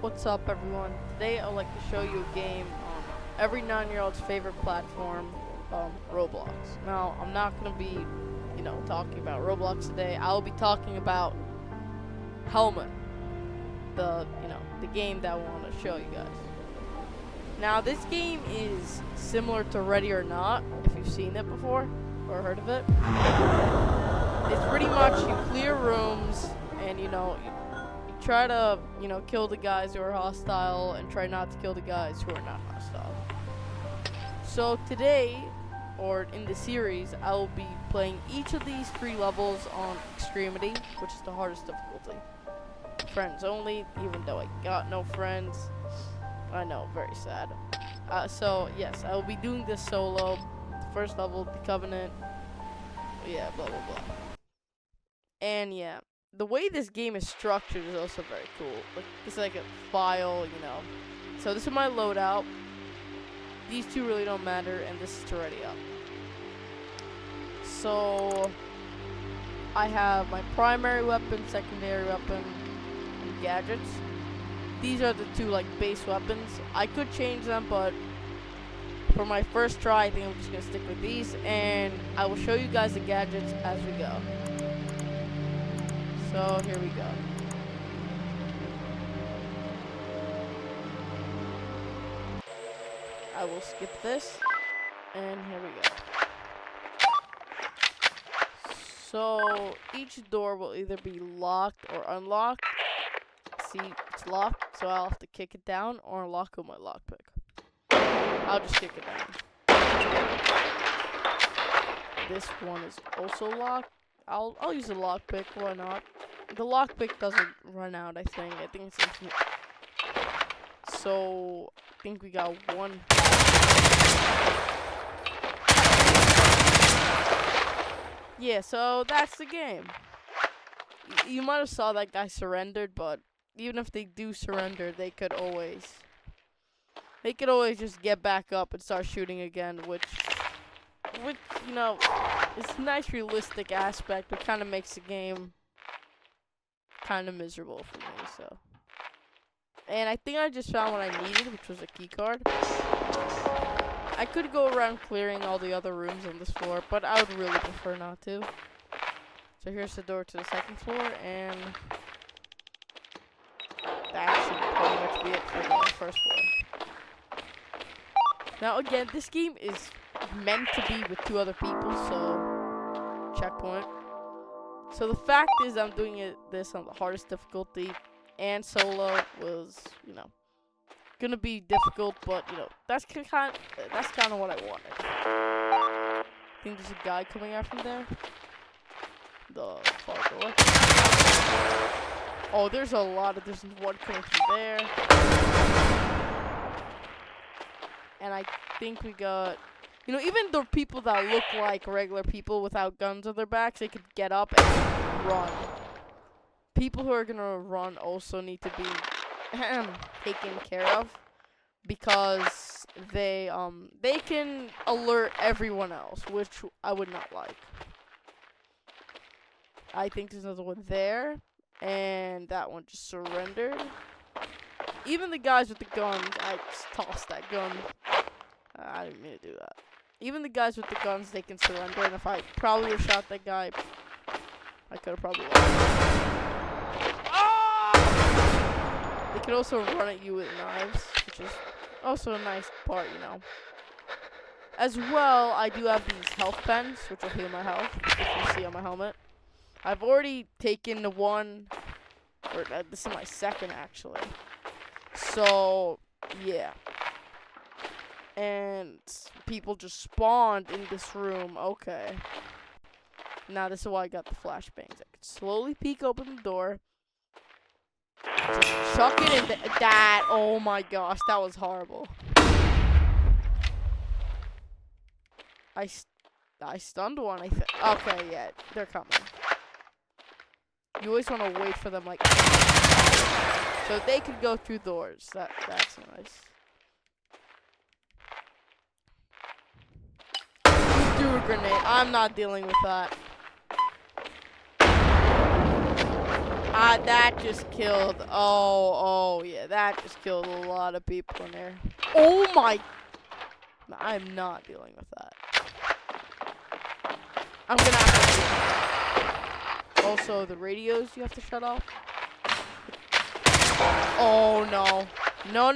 What's up, everyone? Today I'd like to show you a game on every 9-year-old's favorite platform, Roblox. Now, I'm not going to be, talking about Roblox today. I'll be talking about Helmet, the game that I want to show you guys. Now, this game is similar to Ready or Not, if you've seen it before or heard of it. It's pretty much you clear rooms and, you try to, kill the guys who are hostile and try not to kill the guys who are not hostile. So today, or in the series, I will be playing each of these 3 levels on Extremity, which is the hardest difficulty. Friends only, even though I got no friends. I know, very sad. So yes, I will be doing this solo. The first level, Decovenant. Yeah, blah blah blah. And yeah. The way this game is structured is also very cool. Like, it's like a file, So this is my loadout. These 2 really don't matter, and this is to ready up. So I have my primary weapon, secondary weapon, and gadgets. These are the 2 base weapons. I could change them, but for my first try, I think I'm just gonna stick with these, and I will show you guys the gadgets as we go. So here we go. I will skip this, and here we go. So each door will either be locked or unlocked. See, it's locked, so I'll have to kick it down or unlock with my lockpick. I'll just kick it down. This one is also locked. I'll use a lockpick, why not? The lockpick doesn't run out, I think. I think it's infinite. So, I think we got 1. Yeah, so that's the game. You might have saw that guy surrendered, but even if they do surrender, they could always just get back up and start shooting again, which it's a nice realistic aspect. It kind of makes the game kind of miserable for me, so. And I think I just found what I needed, which was a key card. I could go around clearing all the other rooms on this floor, but I would really prefer not to. So here's the door to the 2nd floor, and that should pretty much be it for the 1st floor. Now again, this game is meant to be with 2 other people, so checkpoint. So the fact is, I'm doing this on the hardest difficulty, and solo was, gonna be difficult, but that's kind of what I wanted. I think there's a guy coming out from there. The far door. Oh, there's one coming from there. And I think we got, even the people that look like regular people without guns on their backs, they could get up and run. People who are gonna run also need to be taken care of, because they can alert everyone else, which I would not like. I think there's another one there, and that one just surrendered. Even the guys with the guns, I just tossed that gun. I didn't mean to do that. Even the guys with the guns, they can surrender, and if I probably would have shot that guy, I could have probably lost. Ah! They can also run at you with knives, which is also a nice part, As well, I do have these health pens, which will heal my health, if you see on my helmet. I've already taken the one, or this is my 2nd, actually. So, yeah. And people just spawned in this room. Okay. Now this is why I got the flashbangs. I could slowly peek open the door. Just chuck it in that. Oh my gosh, that was horrible. I stunned one, I think. Okay, yeah, they're coming. You always want to wait for them, so they could go through doors. That's nice. You do a grenade. I'm not dealing with that. That just killed. Oh, yeah. That just killed a lot of people in there. Oh my. I'm not dealing with that. I'm gonna have to. Also, the radios you have to shut off. Oh no. No.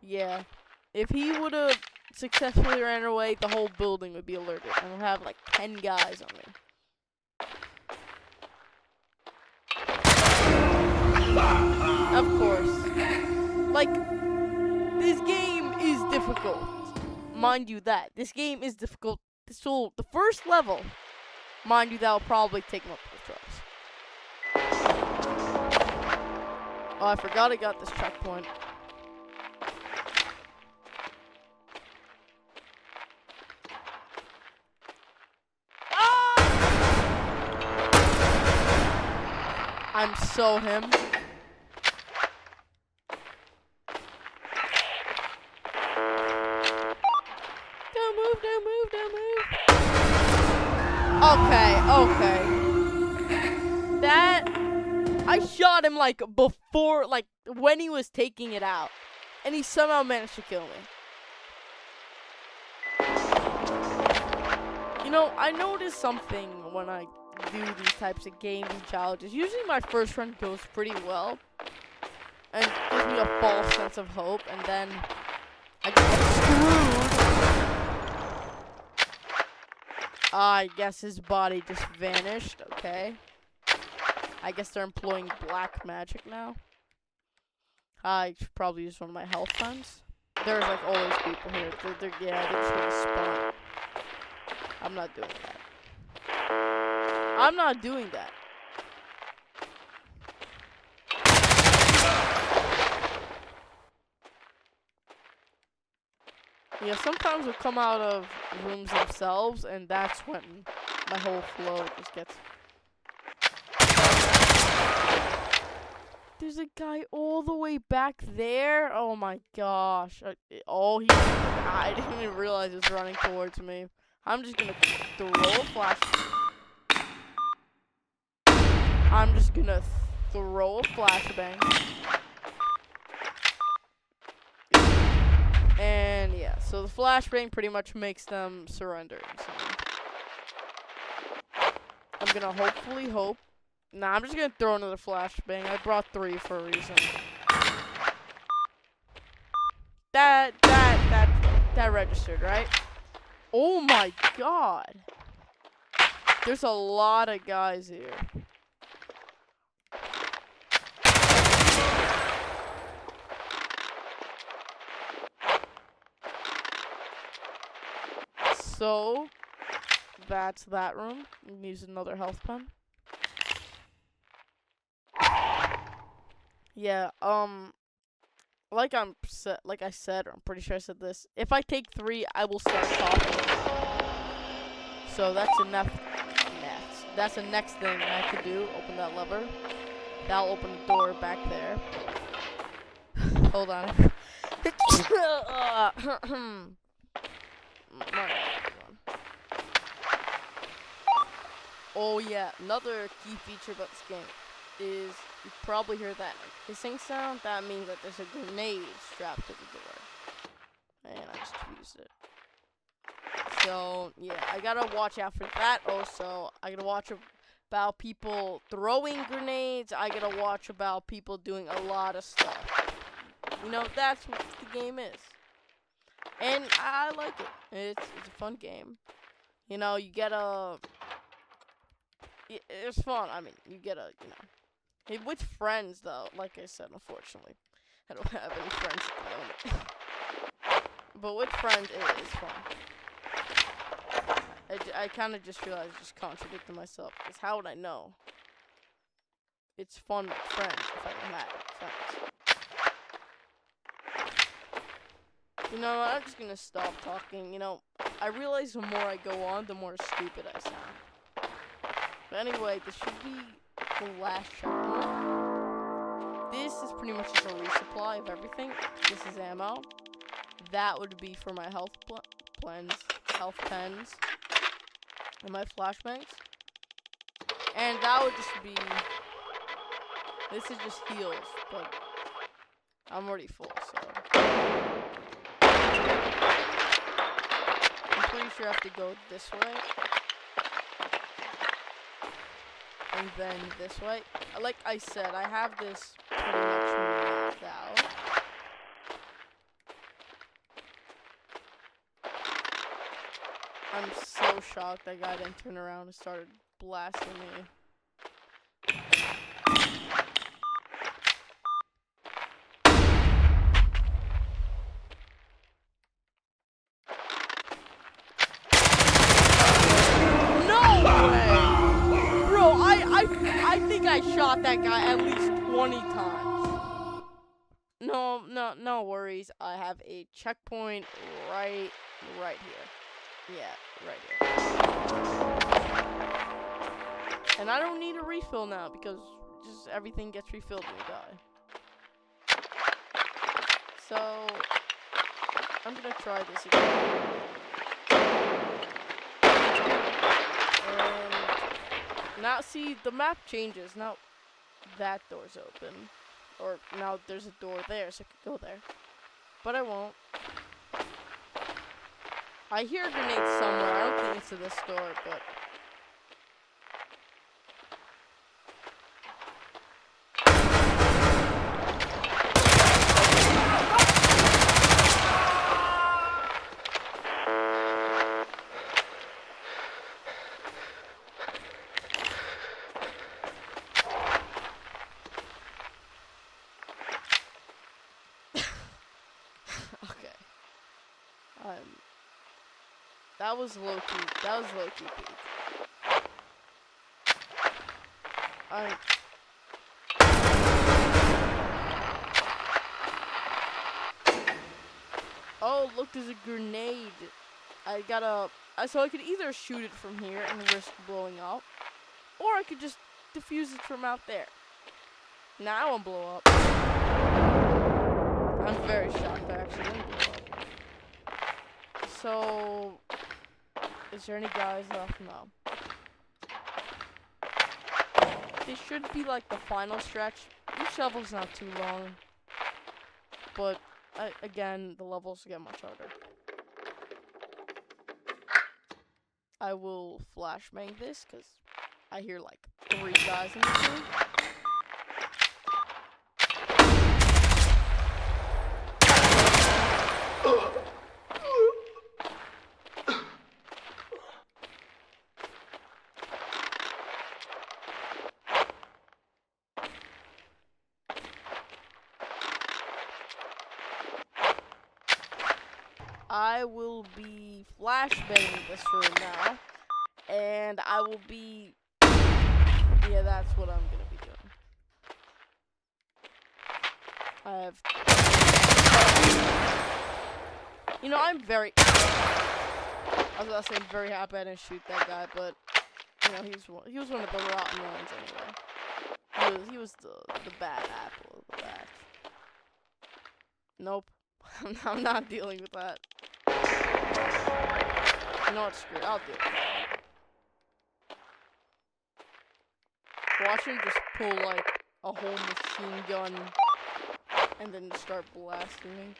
Yeah. If he would have successfully ran away, the whole building would be alerted. And we'll have like 10 guys on me. Of course. Like, this game is difficult. Mind you that. This game is difficult. So, the first level, mind you, that will probably take multiple tries. Oh, I forgot I got this checkpoint. I'm so him. Don't move. Okay. That, I shot him like before, like when he was taking it out. And he somehow managed to kill me. You know, I noticed something when I do these types of games and challenges. Usually my first run goes pretty well. And gives me a false sense of hope. And then I get screwed. I guess his body just vanished. Okay. I guess they're employing black magic now. I should probably use one of my health funds. There's like all those people here. They're just gonna spawn. I'm not doing that. I'm not doing that. Yeah, sometimes we'll come out of rooms themselves, and that's when my whole flow just gets... There's a guy all the way back there. Oh my gosh. I didn't even realize he was running towards me. I'm just gonna throw a flash. I'm just gonna throw a flashbang. And yeah, so the flashbang pretty much makes them surrender. I'm gonna hopefully hope. Nah, I'm just gonna throw another flashbang. I brought 3 for a reason. That registered, right? Oh my god. There's a lot of guys here. So, that's that room. Use another health pen. Yeah, like I said, I'm pretty sure I said this. If I take 3, I will start talking. So that's the next thing I could do. Open that lever. That'll open the door back there. Hold on. Oh yeah, another key feature about this game is you probably hear that hissing sound. That means that there's a grenade strapped to the door. And I just used it. So yeah, I gotta watch out for that. Also, I gotta watch about people throwing grenades. I gotta watch about people doing a lot of stuff. You know, that's what the game is. And I like it. It's a fun game. You know, you get a... It's fun. I mean, you get a, you know... With friends, though, like I said, unfortunately. I don't have any friends at the moment. But with friends, it is fun. I kind of just realized I just contradicted myself. Because how would I know? It's fun with friends if I don't have friends. You know, I'm just gonna stop talking. You know, I realize the more I go on, the more stupid I sound. But anyway, this should be the last chapter. This is pretty much just a resupply of everything. This is ammo. That would be for my health pens. and my flashbangs. And that would just be... This is just heals, but I'm already full, so... I'm pretty sure I have to go this way. And then this way. Like I said, I have this pretty much mapped out. I'm so shocked that guy didn't turn around and started blasting me. No way! Bro, I think I shot that guy at least 20 times. No worries. I have a checkpoint right here. Yeah, right here. And I don't need a refill now because just everything gets refilled when you die. So I'm gonna try this again. And now see the map changes. Now that door's open. Or now there's a door there, so I could go there. But I won't. I hear grenades somewhere. I don't think it's to this door, but... Okay. That was low-key. That was low-key peak. Oh, look, there's a grenade. So I could either shoot it from here and risk blowing up, or I could just defuse it from out there. Now I won't blow up. I'm very shocked I actually didn't blow up. So, is there any guys left? No. This should be like the final stretch. Each level's not too long, but again, the levels get much harder. I will flashbang this because I hear like 3 guys in this room. I will be flashbanging this room now, and I will be, yeah, that's what I'm gonna be doing. I'm very, I was gonna say I'm very happy I didn't shoot that guy, but, he was one of the rotten ones anyway. He was the bad apple of the batch. Nope. I'm not dealing with that. You know what, screw it, I'll do it. Watch him just pull, like, a whole machine gun and then just start blasting me.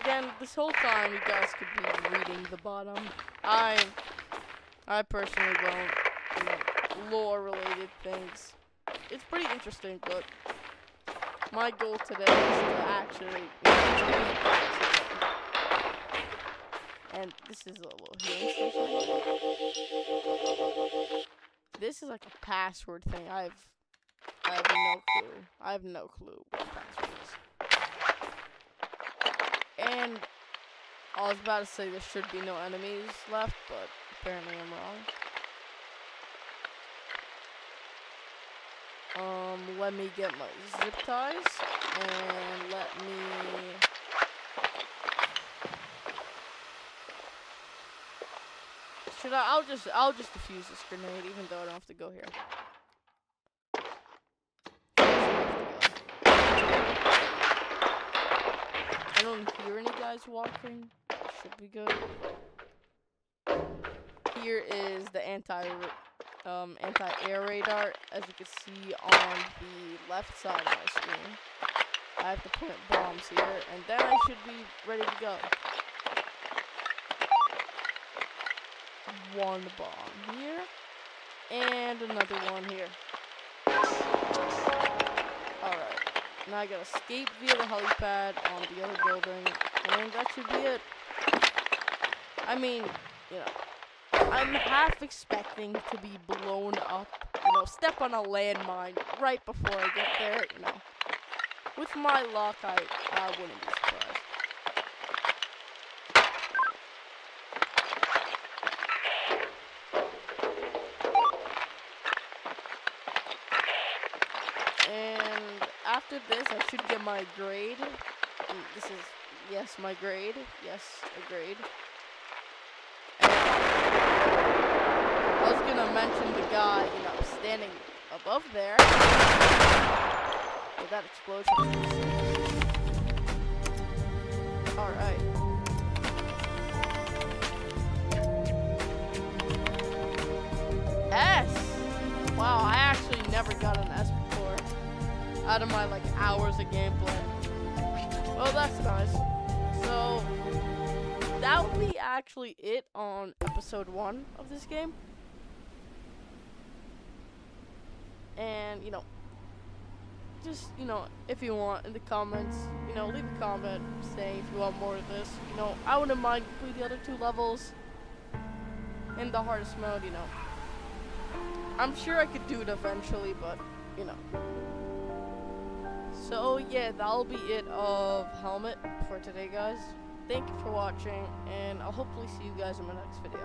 Again, this whole time you guys could be reading the bottom. I personally don't, lore-related things. It's pretty interesting, but my goal today is to actually and this is a little healing station. This is like a password thing. I have no clue. I have no clue what password is. And I was about to say there should be no enemies left, but apparently I'm wrong. Let me get my zip ties, and let me... I'll just defuse this grenade, even though I don't have to go here. I don't hear any guys walking. Should be good. here is the anti-air radar, as you can see on the left side of my screen. I have to plant bombs here, and then I should be ready to go. One bomb here, and another one here. Alright, now I gotta escape via the helipad on the other building, and that should be it. I mean, you know, I'm half expecting to be blown up, step on a landmine right before I get there, With my luck, I wouldn't be surprised. And after this, I should get my grade. And this is, yes, my grade. Yes, a grade. And I was gonna mention the guy, standing above there. With that explosion. Alright. S! Wow, I actually never got an S before. Out of my, hours of gameplay. Well, that's nice. So, that would be actually it on episode 1 of this game. And, just, if you want, in the comments, leave a comment saying if you want more of this. I wouldn't mind completing the other 2 levels in the hardest mode, I'm sure I could do it eventually, but, So, yeah, that'll be it of Helmet for today, guys. Thank you for watching, and I'll hopefully see you guys in my next video.